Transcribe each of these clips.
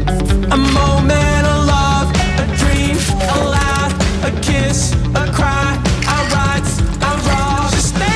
A moment of love, a dream, a laugh, a kiss, a cry, our rights, our wrongs. Just stay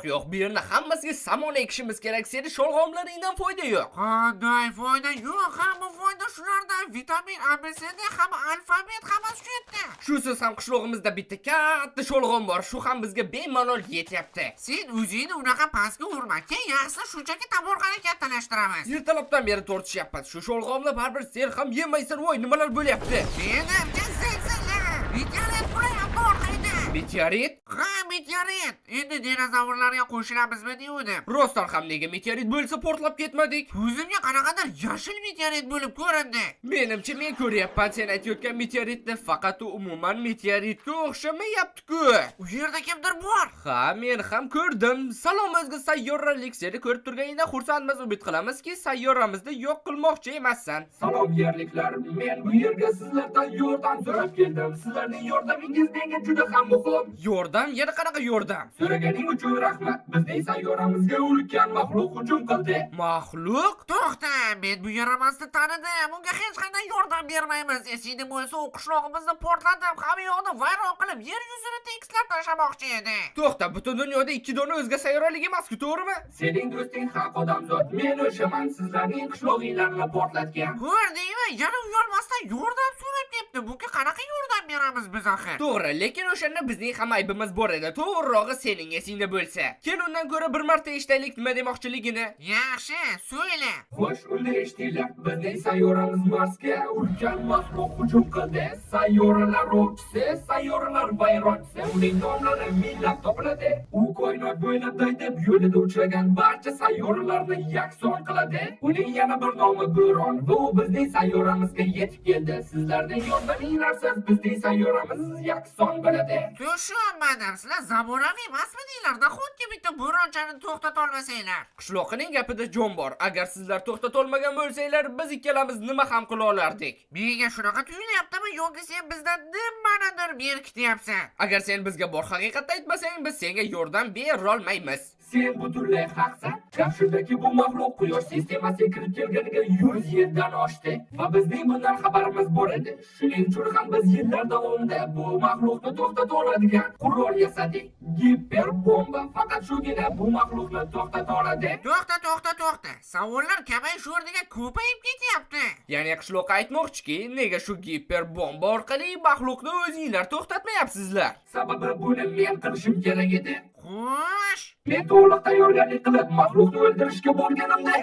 Yo'q, bu yerda hammasiga samon ekishimiz kerak. Seni sho'rg'omlaringdan foyda yo'q. Qanday foyda yo'q? Hamma foyda shulardan. Vitamin A, B, C, D, hamma alfabet, hammasi shu yerda. Shusiz ham qishlog'imizda bitta katta sho'rg'om bor. Shu ham bizga bemalol yetyapti. Sen o'zingni unaqa pastga urma. Keyin yaxshisi shunchaki taborg'ani kattalashtiramiz. Ertalabdan beri tortishyapmiz. Shu sho'rg'omni baribir sen ham yemaysan. Voy, nimalar bo'lyapti? Menimcha zilzila. Meteorit bo'layapti orqangda. Meteorit? Ha, meteorit. Endi dinozavrlarga qo'shilamizmi deydim. Rostdan ham nega meteorit bo'lsa portlab ketmadik? Ko'zimga qanaqadir yashil meteorit bo'lib ko'rindi. Menimcha men ko'ryapman sen aytayotgan meteoritni, faqat u umuman meteoritga o'xshamayapti-ku. U yerda kimdir bor. Ha, men ham ko'rdim. Salom o'zga sayyoralik. Seni ko'rib turganingdan xursandmiz. Umid qilamizki, sayyoramizni yo'q qilmoqchi emassan. Salom yerliklar, men bu yerga sizlardan yordam so'rab keldim. Sizlarning yordamingiz menga juda ham muhim. Yordam? Yana qanaqa yordam? So'raganing uchun rahmat. Bizning sayyoramizga ulkan maxluq hujum qildi. Maxluq? To'xta, men bu yaramasni tanidim. Unga hech qanday yordam bermaymiz. Esingda bo'lsa, u qishlog'imizni portlatib, hamma yoqni vayron qilib, yer yuzini tekislab tashlamoqchi edi. To'xta, butun dunyoda ikki dona o'zga sayyoralik emas-ku, to'g'rimi? Sening do'sting haq odamzod. Men o'shaman sizlarning qishlog'inglarni portlatgan. Ko'rdingmi? Yana uyalmasdan yordam so'rab ketdi. Bunga qanaqa yordam beramiz biz axir? To'g'ri, lekin o'shanda bizning ham aybimiz bor edi. To'g'rirog'i sening esingda bo'lsa. Kel undan ko'ra bir marta eshitaylik nima demoqchiligini. Yaxshi, so'yla. Xo'sh, unda eshitinglar. Bizning sayyoramiz Marsga ulkan maxluq hujum qildi. Sayyoralar ro'chisi, sayyoralar vayronchisi, uning nomlari minglab topiladi. U koinot bo'ylab daydib yo'lida uchragan barcha sayyoralarni yakson qiladi. Uning yana bir nomi bo'ron va u bizning sayyoramizga yetib keldi. Sizlarning yordaminglarsiz bizning sayyoramiz yakson bo'ladi. Tushunmadim. Sizlar zamonaviy emasmidinglar-da, xuddi bitta bo'ronchani to'xtata olmasanglar. Qishloqining gapida jon bor. Agar sizlar to'xtata olmagan bo'lsanglar, biz ikkalamiz nima ham qila olardik? Menga shunaqa tuyulyaptimi yoki sen bizdan nimanidir berkityapsan? Agar sen bizga bor haqiqatni aytmasang, biz senga yordam berolmaymiz. Sen butunlay haqsan. Gap shundaki, bu maxluq quyosh sistemasiga kirib kelganiga 100 yildan oshdi va bizning bundan xabarimiz bor edi. Shuning uchun ham biz yillar davomida bu maxluqni to'xtata oladigan qurol yasadik. Giperbomba faqat shugina bu maxluqni to'xtata oladi. To'xta. Savollar kamayish o'rniga ko'payib ketyapti. Ya'ni qishloqqa aytmoqchiki, nega shu giperbomba orqali maxluqni o'zingizlar to'xtatmayapsizlar? Sababi buni men qilishim kerak edi. Xo'sh, Men to'liq tayyorgarlik qilib maxluqni o'ldirishga borganimda,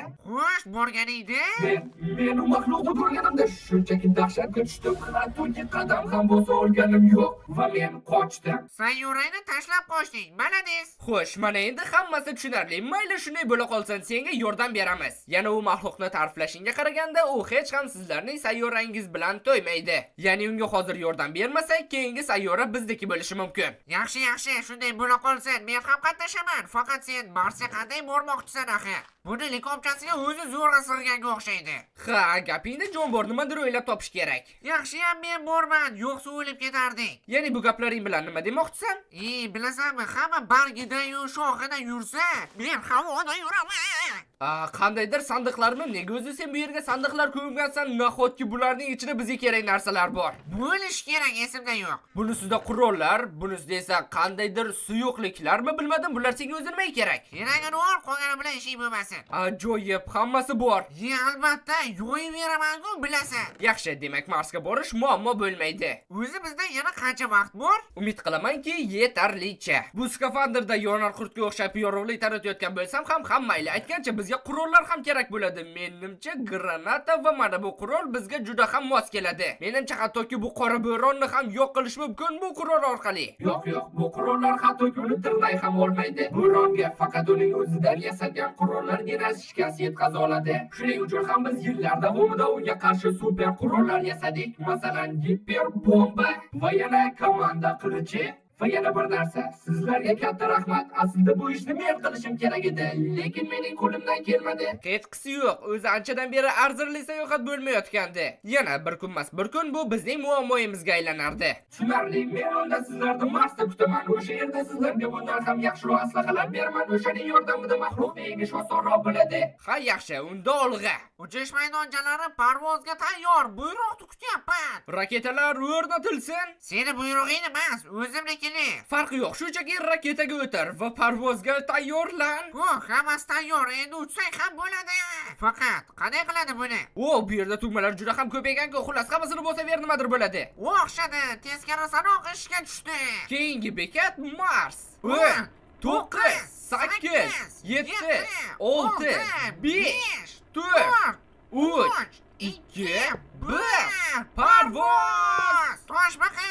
borganingda? men u maxluqni ko'rganimda shunchaki dahshatga tushdim. Hattoki qadam ham bosa olganim yo'q va men qochdim. Sayyorangni tashlab qochding. Malades. Xo'sh, mana endi hammasi tushunarli. Mayli, shunday bo'la qolsin, senga yordam beramiz. Yana u maxluqni ta'riflashingga qaraganda, u hech ham sizlarning sayyorangiz bilan to'ymaydi. Ya'ni unga hozir yordam bermasak, keyingi sayyora bizniki bo'lishi mumkin. Yaxshi, shunday bo'la qolsin. Men ham qatnashaman. Faqat sen Marsga qanday bormoqchisan axir? Buni likopchasiga o'zi zo'rg'a sig'ganga o'xshaydi. Ha, gapingda jon bor, nimadir o'ylab topish kerak. Yaxshiyam men borman, yo'qsa o'lib ketardik. Ya'ni bu gaplaring bilan nima demoqchisan? Bilasanmi, hamma bargidan-yu shoxidan yursa, men havoda yuraman. Qandaydir sandiqlarmi? Nega o'zi sen bu yerga sandiqlar qo'ygansan? Nahotki bularning ichida bizga kerak narsalar bor. Bo'lish kerak, esimda yo'q. Bunisida qurollar, bunisida esa qandaydir suyuqliklarmi bilmadim, bular senga o'zi nima kerak? Keragini ol, qolgani bilan ishing bo'lmasin. Ajoyib, hammasi bor. Albatta, yo'yib beraman-ku, bilasan. Yaxshi, demak Marsga borish muammo bo'lmaydi. O'zi bizda yana qancha vaqt bor? Umid qilamanki, yetarlicha. Bu skafandrda yonar qurtga o'xshab yorug'lik taratayotgan bo'lsam ham mayli. Aytgancha bizga qurollar ham kerak bo'ladi. Menimcha granata va mana bu qurol bizga juda ham mos keladi. Menimcha hattoki bu qora bo'ronni ham yo'q qilish mumkin bu qurol orqali. Yo'q, bu qurollar hattoki uni tirnay ham olmaydi. Bo'ronga faqat uning o'zidan yasalgan qurollargina shikast yetkaza oladi. Shuning uchun ham biz yillar davomida unga qarshi super qurollar yasadik. Masalan, giperbomba va yana komanda qilichi Va yana bir narsa, sizlarga katta rahmat. Aslida bu ishni men qilishim kerak edi, lekin mening qo'limdan kelmadi. Qetqisi yo'q, o'zi anchadan beri arzirli sayohat bo'lmayotgandi. Yana bir kunmas bir kun bu bizning muammoyimizga aylanardi. Tushunarli, men unda sizlarni Marsda kutaman. O'sha yerda sizlarga bundan ham yaxshiroq aslahalar beraman. O'shaning yordamida maxluqni yengish osonroq bo'ladi. Ha, yaxshi, unda olg'a. Uchish maydonchалari parvozga tayyor. Buyruqni kutyapman. Raketalar o'rnatilsin. Seni buyrug'ing emas, o'zimniki. Farqi yo'q, shunchaki raketaga o'tar va parvozga tayyorlan. Hammasi tayyor, endi utsang ham bo'ladi. Faqat qanday qiladi buni? Bu yerda tugmalar juda ham ko'p ekan-ku, xullas hammasini bosaver nimadir bo'ladi. O'xshadi, teskari sanoq ishga tushdi. Keyingi bekat Mars. 10, 9, 8, 7, 6, 5, 4, 3, 2, 1. Parvoz! Toshbaqa!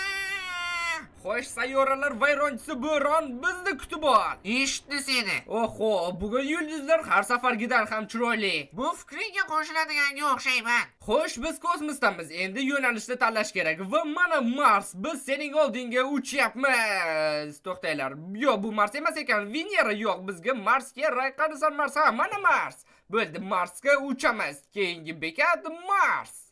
Xo'sh, sayyoralar vayronchisi bo'ron bizni kutib ol. Eshitdi seni. Oho, bugun yulduzlar har safargidan ham chiroyli. Bu fikringga qo'shiladiganga o'xshayman. Xo'sh, biz kosmosdamiz. Endi yo'nalishni tanlash kerak. Va mana Mars, biz sening oldinga uchyapmiz. To'xtanglar. Yo'q, bu Mars emas ekan, Venera. Yo'q, bizga Mars kerak. Qarasan Mars, ha, mana Mars. Bo'ldi, Marsga uchamiz. Keyingi bekat Mars.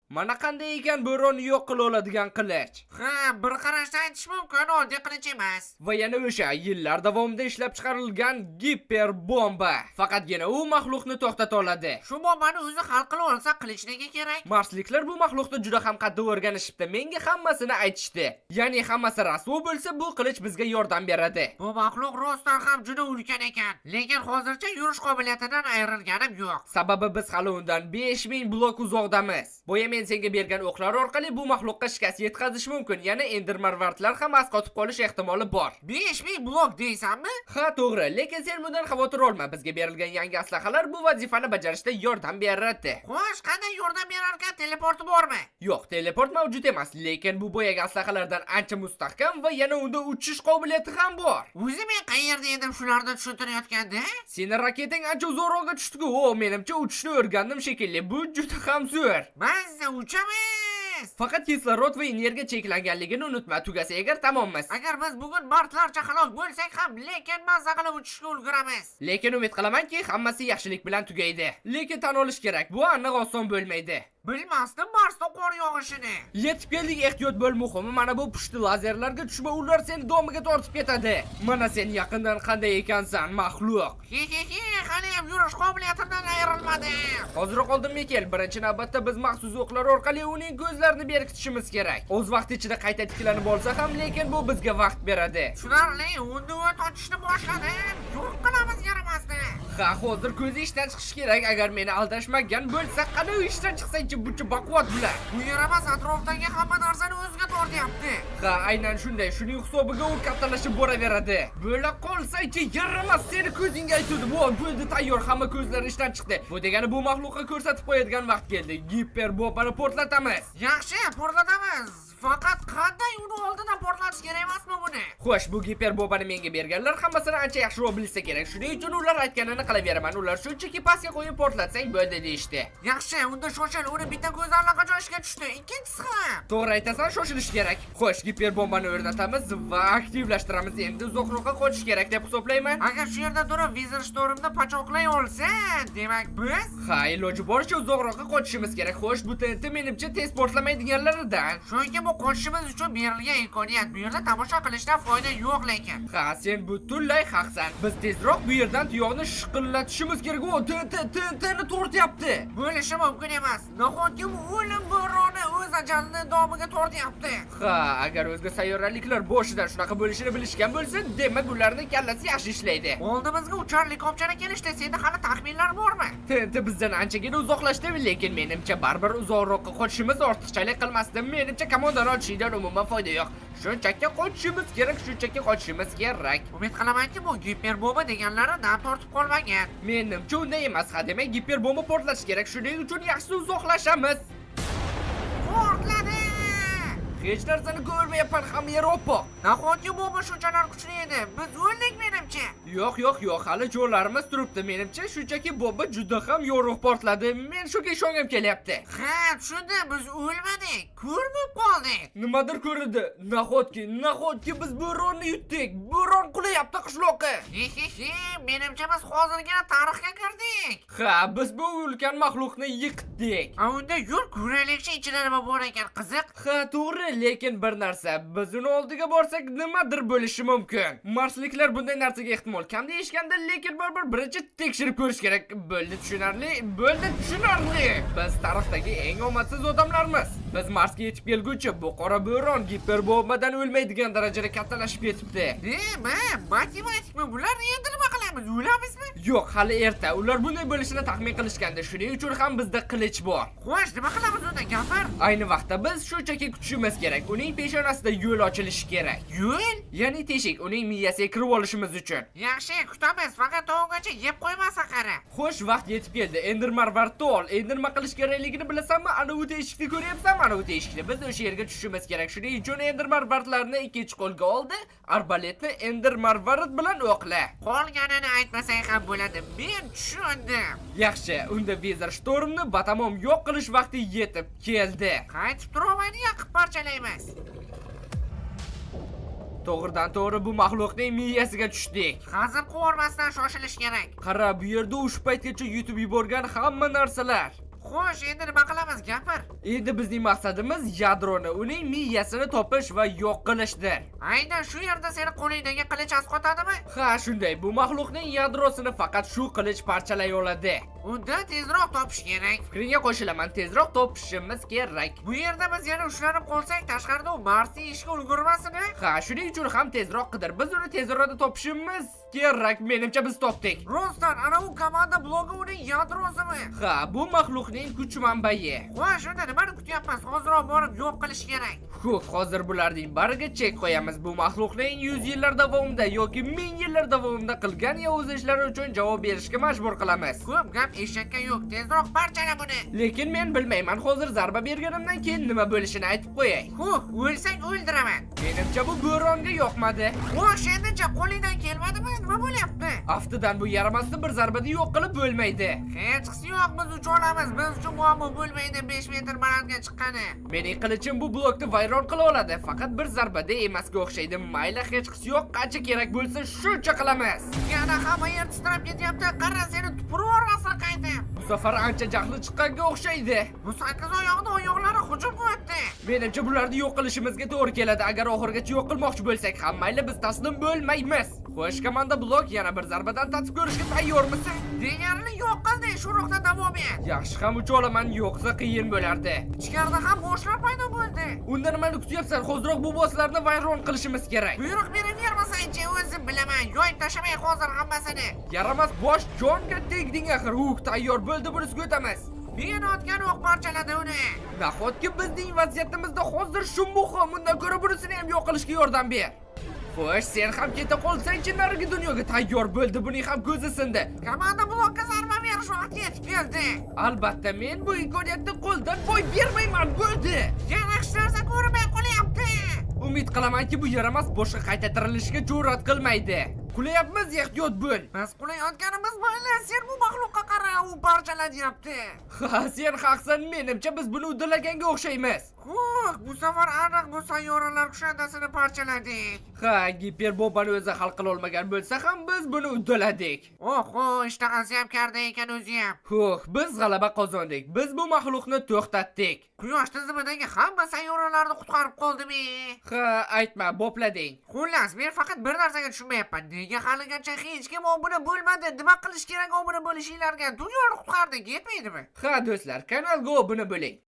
Mana qanday ekan bo'ronni yo'q qila oladigan qilich. Ha, bir qarashda aytish mumkin, oddiy qilich emas. Va yana o'sha yillar davomida ishlab chiqarilgan giper bomba. Faqatgina u maxluqni to'xtata oladi. Shu bombani o'zi hal qila olsa qilich nega kerak? Marsliklar bu maxluqni juda ham qattiq o'rganishibdi. Menga hammasini aytishdi. Ya'ni hammasi rasvo bo'lsa, bu qilich bizga yordam beradi. Bu maxluq rostdan ham juda ulkan ekan, lekin hozircha yurish qobiliyatidan ayrilganim yo'q. Sababi biz hali undan 5000 blok uzoqdamiz. Bo'ya men senga bergan o'qlar orqali bu maxluqqa shikast yetkazish mumkin. Yana endermarvartlar ham asqotib qolish ehtimoli bor. 5000 blok deysanmi? Ha, to'g'ri, lekin sen bundan xavotir olma. Bizga berilgan yangi aslahalar bu vazifani bajarishda yordam beradi. Xo'sh, qanday yordam berarkan, teleporti bormi? Yo'q, teleport mavjud emas, lekin bu boyaga aslahalardan ancha mustahkam va yana unda uchish qobiliyati ham bor. O'zi men qayerda edim shularni tushuntirayotganda? Seni raketang ancha uzoqroqqa tushdi-ku. O, menimcha uchishni o'rgandim shekilli. Bu juda ham zo'r. Mazza uchamiz. Faqat kislorod va energiya cheklanganligini unutma. Tugasa agar tamommiz. Agar biz bugun martlarcha halok bo'lsak ham, lekin mazza qilib uchishga ulguramiz. Lekin umid qilamanki, hammasi yaxshilik bilan tugaydi. Lekin tan olish kerak, bu aniq oson bo'lmaydi. Bilmasdim Marsda qor yog'ishini. Yetib keldik, ehtiyot bo'l, muhimi mana bu pushti lazerlarga tushma, ular seni domiga tortib ketadi. Mana sen yaqindan qanday ekansan, maxluq. Hali ham yurish qobiliyatimdan ayrilmadim. Hoziroq oldin Mikel, birinchi navbatda biz maxsus o'qlar orqali uning ko'zlarini berkitishimiz kerak. O'z vaqt ichida qayta tiklanib olsa ham, lekin bu bizga vaqt beradi. Tushunarli, unda o't ochishni boshladim. Yo'q qilamiz yaramasdi. Ha, hozir ko'zi ishdan chiqish kerak. Agar meni aldashmagan bo'lsa, qani ishdan chiqsa-chi buncha baquvvat bilan. Bu yaramas atrofdagi hamma narsani o'ziga tortyapti. Ha, aynan shunday. Shuning hisobiga u kattalashib boraveradi. Bo'la qolsa-chi, yaramas seni ko'zingga aytdim. Voy, bo'ldi tayyor, hamma ko'zlar ishdan chiqdi. Bu degani bu maxluqqa ko'rsatib qo'yadigan vaqt keldi. Giper bombani portlatamiz. Yaxshi, portlatamiz. Faqat qanday uni oldidan portlatish kerak emasmi buni? Xo'sh, bu giper bombani menga berganlar hammasini ancha yaxshiroq bilsa kerak. Shuning uchun ular aytganini qilaveraman. Ular shunchaki pastga qo'yib portlatsang bo'ldi deyishdi. Yaxshi, unda shoshil, uni bitta ko'zi allaqachon ishga tushdi. Ikkinchisi ham. To'g'ri aytasan, shoshilish kerak. Xo'sh, giper bombani o'rnatamiz va aktivlashtiramiz. Endi uzoqroqqa qochish kerak deb hisoblayman. Agar shu yerda turib Wizard Stormni pachoqlay olsa, demak biz ha, iloji boricha uzoqroqqa qochishimiz kerak. Xo'sh, bu TNT menimcha tez portlamaydiganlaridan. Chunki bu qochishimiz uchun berilgan imkoniyat. Bu yerda tomosha qilishdan foyda yo'q lekin. Ha, sen butunlay haqsan. Biz tezroq bu yerdan tuyoqni shiqillatishimiz kerak. O, TNTni tortyapti. Bo'lishi mumkin emas. Nahotki bu o'lim bo'roni o'z ajalini domiga tortyapti. Ha, agar o'zga sayyoraliklar boshidan shunaqa bo'lishini bilishgan bo'lsa, demak ularning kallasi yaxshi ishlaydi. Oldimizga uchar likopchani kelishdi. Senda hali taxminlar bormi? TNT bizdan anchagina uzoqlashdi, lekin menimcha baribir uzoqroqqa qochishimiz ortiqchalik qilmasdi. Menimcha komandan ochishdan umuman foyda yo'q. Shunchaki qochishimiz kerak, shunchaki qochishimiz kerak. Umid qilamanki, bu giper bomba deganlari dam tortib qolmagan. Menimcha unday emas. Ha, demak giper bomba portlatish kerak. Shuning uchun yaxshi uzoqlashamiz. Portladi! Hech narsani ko'rmayapman, ham yer oppoq. Nahotki bomba shunchalar kuchli edi. Biz o'ldik menimcha. Yo'q, hali jo'larimiz turibdi. Menimcha shunchaki bomba juda ham yorug' portladi. Men shunga ishongim kelyapti. Ha, tushundim, biz o'lmadik. Ko'rib qoldik. Nimadir ko'rdi. Nahotki biz bo'ronni yutdik. Bo'ron qulayapti qishloqqa. Menimcha biz hozirgina tarixga kirdik. Ha, biz bu ulkan maxluqni yiqitdik. Unda yur ko'raylikchi ichida nima bor ekan, qiziq. Ha, to'g'ri, lekin bir narsa, biz uni oldiga borsak nimadir bo'lishi mumkin. Marsliklar bunday narsaga ehtimol kam deyishganda, lekin birinchi tekshirib ko'rish kerak. Bo'ldi, tushunarli. Biz tarixdagi eng omadsiz odamlarmiz. Biz Marsga yetib kelguncha bu qora bo'ron giperbombadan o'lmaydigan darajada kattalashib ketibdi. Nima? Matematikmi bular? Endi nima qilamiz? O'lamizmi? Yo'q, hali erta. Ular bunday bo'lishini taxmin qilishgandi. Shuning uchun ham bizda qilich bor. Xo'sh, nima qilamiz unda, gapir? Ayni vaqtda biz shunchaki kutishimiz kerak. Uning peshonasida yo'l ochilishi kerak. Yo'l? Ya'ni teshik uning miyasiga kirib olishimiz uchun. Yaxshi, kutamiz, faqat to'g'gacha yeb qo'ymasa qara. Xo'sh, vaqt yetib keldi. Endi marvarni ol. Endi nima qilish kerakligini bilasanmi? Ana u teshikni ko'ryapsanmi? Ana u teshikni. Biz o'sha yerga tushishimiz kerak. Shuning uchun Ender marvarlarni ikkinchi qo'lga oldi. Arbaletni Ender marvarit bilan o'qla. Qolganini aytmasang ham bo'ladi. Men tushundim. Yaxshi, unda Wizard Stormni batamom yo'q qilish vaqti yetib keldi. Qaytib turolmaydi, qilib parchalaymiz. To'g'ridan to'g'ri bu maxluqning miyasiga tushdik. Hazm qo'rmasdan shoshilish kerak. Qara, bu yerda ushbu paytgacha yutib yuborgan hamma narsalar. Xo'sh, endi nima qilamiz, gapir? Endi bizning maqsadimiz yadroni, uning miyasini topish va yo'q qilishdir. Aynan shu yerda seni qo'lingdagi qilich asqotadimi? Ha, shunday. Bu maxluqning yadrosini faqat shu qilich parchalay oladi. Unda tezroq topish kerak. Fikringga qo'shilaman, tezroq topishimiz kerak. Bu yerda biz yana ushlanib qolsak, tashqarida u Marsni ishga ulgurmasin. Ha, shuning uchun ham tezroq qidir. Biz uni tezroq topishimiz kerak. Menimcha biz topdik. Rostdan, ana u komanda blogi uning yadrosimi? Ha, bu maxluqning kuch manbai. Xo'sh, unda nimani kutyapmiz? Hozirroq borib yo'q qilish kerak. Hozir bularning bariga chek qo'yamiz. Bu maxluqning 100 yillar davomida yoki 1000 yillar davomida qilgan yovuz ishlari uchun javob berishga majbur qilamiz. Ko'p gap eshakka yo'q. Tezroq parchala buni. Lekin men bilmayman, hozir zarba berganimdan keyin nima bo'lishini aytib qo'yay. O'lsang o'ldiraman. Menimcha bu bo'ronga yoqmadi. Xo'sh, endicha qo'lingdan kelmadimi? Nima bo'lyapti? Aftidan bu yaramasni bir zarbada yo'q qilib bo'lmaydi. Hech qisi yo'q, biz ucha olamiz. Biz uchun muammo bo'lmaydi 5 metr balandga chiqqani. Mening qilichim bu blokni vayron qila oladi. Faqat bir zarbada emasga o'xshaydi. Mayli, hech qisi yo'q, qancha kerak bo'lsa shuncha qilamiz. Yana hamma yer titrab ketyapti. Qara, seni tupurib yubormasin qaytib. Bu safar ancha jahli chiqqanga o'xshaydi. Bu 8 oyoqni oyoqlari hujum qilyapti. Menimcha bularni yo'q qilishimizga to'g'ri keladi. Agar oxirigacha yo'q qilmoqchi bo'lsak ham mayli, biz taslim bo'lmaymiz. Xo'sh, komanda blok, yana bir zarbadan tatib ko'rishga tayyormisiz? Deganini yo'q qildi, shu ruhda davom et. Yaxshi, ham ucha olaman, yo'qsa qiyin bo'lardi. Ichkarida ham boshlar paydo bo'ldi. Unda nimani kutyapsan? Hozirroq bu bosslarni vayron qilishimiz kerak. Buyruq beravermasang-chi, o'zim bilaman. Yo'q tashamay hozir hammasini. Yaramas bosh jonga tegding axir. Tayyor bo'ldi, bunisiga o'tamiz. Men otgan o'q parchaladi uni. Nahotki bizning vaziyatimizda hozir shu muhim, undan ko'ra bunisini ham yo'q qilishga yordam ber. Xo'sh, sen ham keta qolsang-chi, narigi dunyoga tayyor bo'ldi, buning ham ko'zi sindi. Komanda blokka zarba berish vaqti yetib keldi. Albatta, men bu imkoniyatni qo'ldan boy bermayman, bo'ldi. Yaxshi narsa ko'rmay qolyapti. Umid qilamanki, bu yaramas boshqa qayta tirilishga jur'at qilmaydi. Qulayapmiz, ehtiyot bo'l. Biz qulayotganimiz mayli, sen bu maxluqqa qara, u parchaladyapti. Ha, sen haqsan, menimcha biz buni uddalaganga o'xshaymiz. Bu safar aniq bu sayyoralar kushandasini parchaladik. Ha, giperbombani o'zi hal qila olmagan bo'lsa ham biz buni uddaladik. Oho, ishtahasi ham karda ekan o'zi ham. Biz g'alaba qozondik. Biz bu maxluqni to'xtatdik. Quyosh tizimidagi hamma sayyoralarni qutqarib qoldimi? Ha, aytma, boplading. Xullas, men faqat bir narsaga tushunmayapman. Nega haligacha hech kim obuna bo'lmadi? Nima qilish kerak obuna bo'lishinglarga? Dunyoni qutqardik, yetmaydimi? Ha, do'stlar, kanalga obuna bo'ling.